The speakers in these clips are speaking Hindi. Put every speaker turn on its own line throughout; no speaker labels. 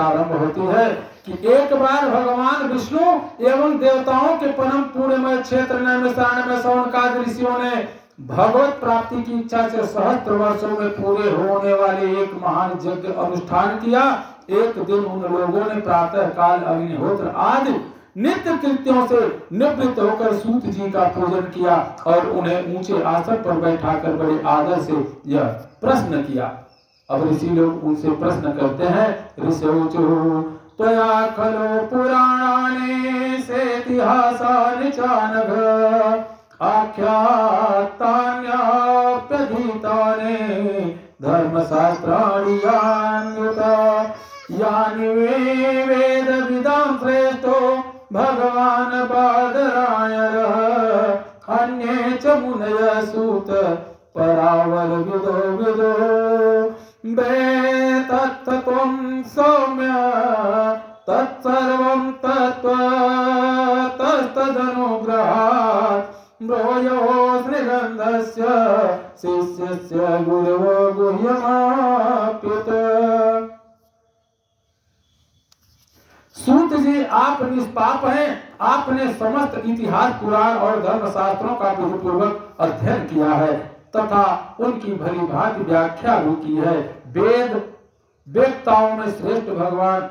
प्रारंभ होती है कि एक बार भगवान विष्णु एवं देवताओं के परम पुण्यमय क्षेत्र में शौनकादि ऋषियों ने भगवत प्राप्ति की इच्छा से सहस्त्र वर्षों में पूरे होने वाले एक महान यज्ञ अनुष्ठान किया। एक दिन उन लोगों ने प्रातः काल अग्निहोत्र आदि नित्य कृत्यों से निवृत्त होकर सूत जी का पूजन किया और उन्हें ऊंचे आसन पर बैठाकर बड़े आदर से यह प्रश्न किया। अब ऋषि लोग उनसे प्रश्न करते हैं, ऋषिवचो त्वया खलो पुराणानि सेतिहासानि चानघ आख्यातान्याप्यधीतानि धर्मशास्त्राणि यान्युत यानि वेदविदां श्रेष्ठो भगवान् बादरायणः अन्ये च मुनयः सूत परावल विदो तत्त्वं सौम्य तत्सर्वं तत्त्वतस्तदनुग्रहात् ब्रूयो श्रीगन्धस्य शिष्यस्य गुरवो गुह्यमाप्युत। सूत जी, आप निष्पाप हैं। आपने समस्त इतिहास पुराण और धर्मशास्त्रों का विधिपूर्वक अध्ययन किया है तथा उनकी भली भांति व्याख्या भी की है। वेदताओं में श्रेष्ठ भगवान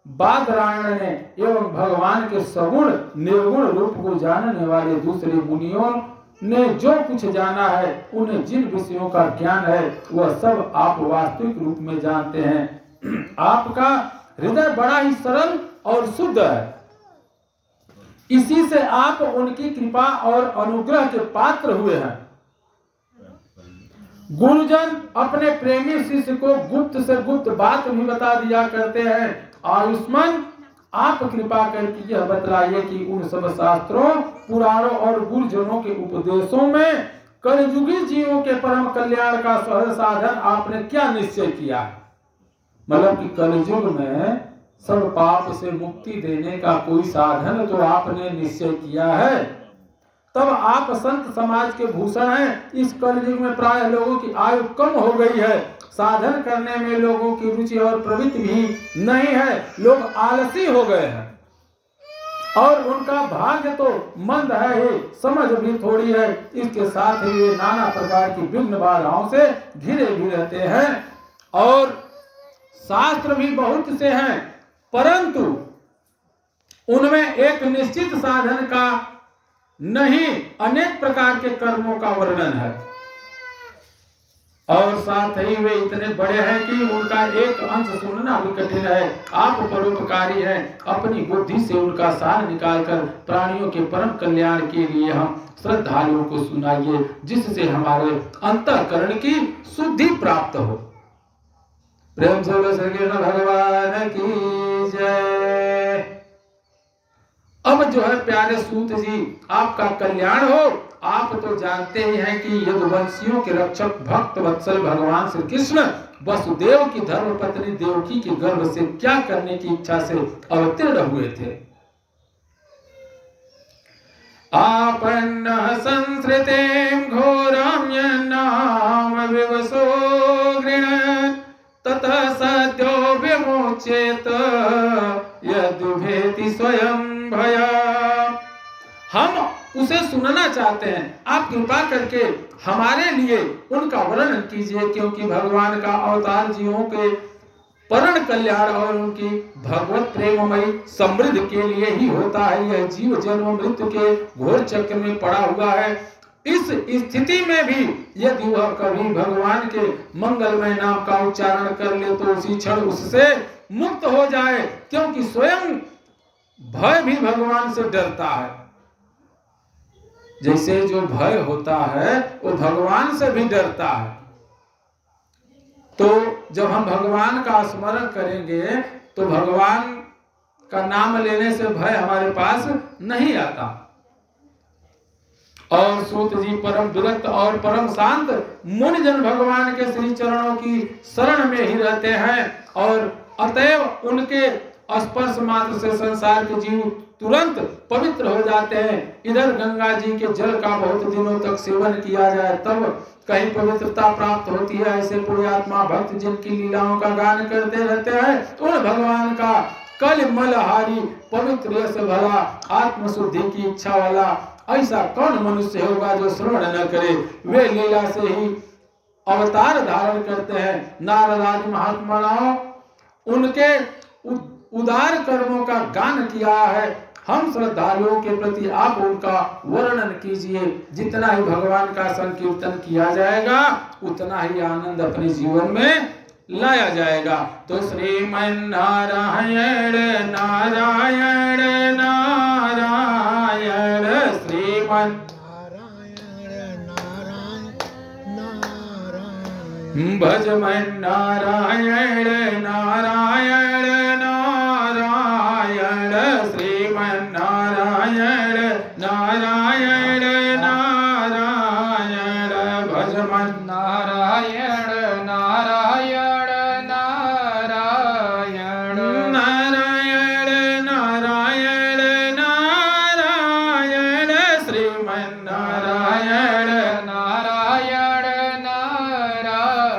बादरायण ने एवं भगवान के सगुण निर्गुण रूप को जानने वाले दूसरे मुनियों ने जो कुछ जाना है, उन्हें जिन विषयों का ज्ञान है वह सब आप वास्तविक रूप में जानते हैं। आपका हृदय बड़ा ही सरल और शुद्ध है, इसी से आप उनकी कृपा और अनुग्रह के पात्र हुए हैं। गुरुजन अपने प्रेमी शिष्य को गुप्त से गुप्त बात भी बता दिया करते हैं। आयुष्मान, आप कृपा करके यह बतलाइए कि उन सब शास्त्रों, पुराणों और गुरुजनों के उपदेशों में कलियुगी जीवों के परम कल्याण का सहज साधन आपने क्या निश्चय किया? मतलब कि कलियुग में सब पाप से मुक्ति देने का कोई साधन तो आपने निश्चय किया है। तब आप संत समाज के भूषण हैं। इस कलयुग में प्राय लोगों की आयु कम हो गई है, साधन करने में लोगों की रुचि और प्रवृत्ति भी नहीं है, लोग आलसी हो गए हैं और उनका भाग्य तो मंद है ही, समझ भी थोड़ी है। इसके साथ ही वे नाना प्रकार की विघ्न बाधाओं से घिरे भी रहते हैं और शास्त्र भी बहुत से हैं, परंतु उनमें एक निश्चित साधन का नहीं, अनेक प्रकार के कर्मों का वर्णन है और साथ ही वे इतने बड़े हैं कि उनका एक अंश सुनना भी कठिन है। आप परोपकारी हैं, अपनी बुद्धि से उनका सार निकालकर प्राणियों के परम कल्याण के लिए हम श्रद्धालुओं को सुनाइए, जिससे हमारे अंतःकरण की शुद्धि प्राप्त हो। प्रेम से बोलो श्री कृष्ण भगवान की जय। अब जो है प्यारे सूत जी, आपका कल्याण हो। आप तो जानते ही हैं कि यदुवंशियों के रक्षक भक्त वत्सल भगवान श्री कृष्ण वसुदेव की धर्म पत्नी देवकी के गर्भ से क्या करने की इच्छा से अवतीर्ण हुए थे। आपन्न संसृतें घोरं यन्नाम विवशो गृह्णात् ततः सद्यो विमोचेत यदुभेति स्वयं भया। हम उसे सुनना चाहते हैं, आप कृपा करके हमारे लिए उनका वर्णन कीजिए, क्योंकि भगवान का अवतार जीवों के परम कल्याण और उनकी भगवत प्रेममयी समृद्धि के लिए ही होता है। यह जीव जन्म मृत्यु के घोर चक्र में पड़ा हुआ है। इस स्थिति में भी यदि वह कभी भगवान के मंगलमय नाम का उच्चारण कर ले तो उसी क्षण उससे मुक्त हो जाए, क्योंकि स्वयं भय भी भगवान से डरता है। जैसे जो भय होता है वो भगवान से भी डरता है। तो जब हम भगवान का स्मरण करेंगे तो भगवान का नाम लेने से भय हमारे पास नहीं आता। और सूत जी परम विरक्त और परम शांत मुनिजन भगवान के श्री चरणों की शरण में ही रहते हैं और अतएव उनके स्पर्श मात्र से संसार के जीव तुरंत पवित्र हो जाते हैं। इधर गंगा जी के जल का बहुत दिनों तक सेवन किया जाए तब कहीं पवित्रता प्राप्त होती है। ऐसे पुण्यात्मा भक्त जिनकी लीलाओं का गान करते रहते हैं उन भगवान का कल मलहारी पवित्र यश भला आत्मशुद्धि की इच्छा वाला ऐसा कौन मनुष्य होगा जो श्रवण न करे। वे लीला से ही अवतार धारण करते हैं। नारद आदि महात्माओं उनके उदार कर्मों का गान किया है। हम श्रद्धालुओं के प्रति आप उनका वर्णन कीजिए। जितना ही भगवान का संकीर्तन किया जाएगा उतना ही आनंद अपने जीवन में लाया जाएगा। तो श्रीमन नारायण नारायण नारायण श्रीमन भज मन नारायण नारायण नारायण श्रीमन नारायण नारायण नारायण भज मन नारायण नारायण नारायण नारायण नारायण नारायण श्रीमन नारायण नारायण नारायण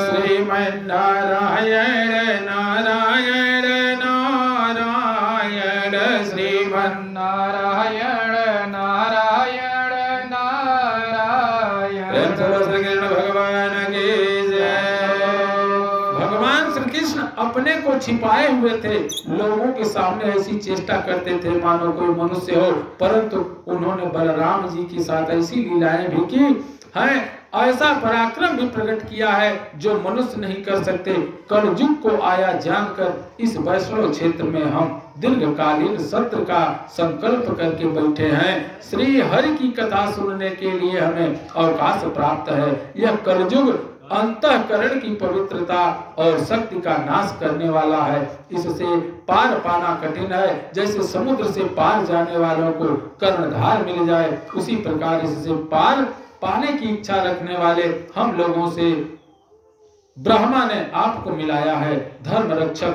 श्रीमन नारायण नारायण नारायण श्रीमन नारायण नारायण नारायण। श्री कृष्ण भगवान की जय। भगवान श्री कृष्ण अपने को छिपाए हुए थे। लोगों के सामने ऐसी चेष्टा करते थे मानो कोई मनुष्य हो, परंतु उन्होंने बलराम जी के साथ ऐसी लीलाएं भी की हैं। ऐसा पराक्रम भी प्रकट किया है जो मनुष्य नहीं कर सकते। कलयुग को आया जानकर इस वैष्णव क्षेत्र में हम दीर्घकालीन सत्र का संकल्प करके बैठे हैं। श्री हरि की कथा सुनने के लिए हमें अवकाश प्राप्त है। यह कलयुग अंतःकरण की पवित्रता और शक्ति का नाश करने वाला है। इससे पार पाना कठिन है। जैसे समुद्र से पार जाने वालों को कर्णधार मिल जाए, उसी प्रकार इससे पार पाने की इच्छा रखने वाले हम लोगों से ब्रह्मा ने आपको मिलाया है। धर्म रक्षक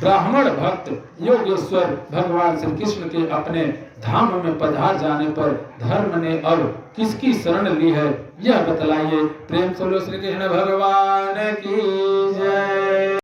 ब्राह्मण भक्त योगेश्वर भगवान श्री कृष्ण के अपने धाम में पधार जाने पर धर्म ने अब किसकी शरण ली है यह बतलाइए। प्रेम से श्री कृष्ण भगवान की जय।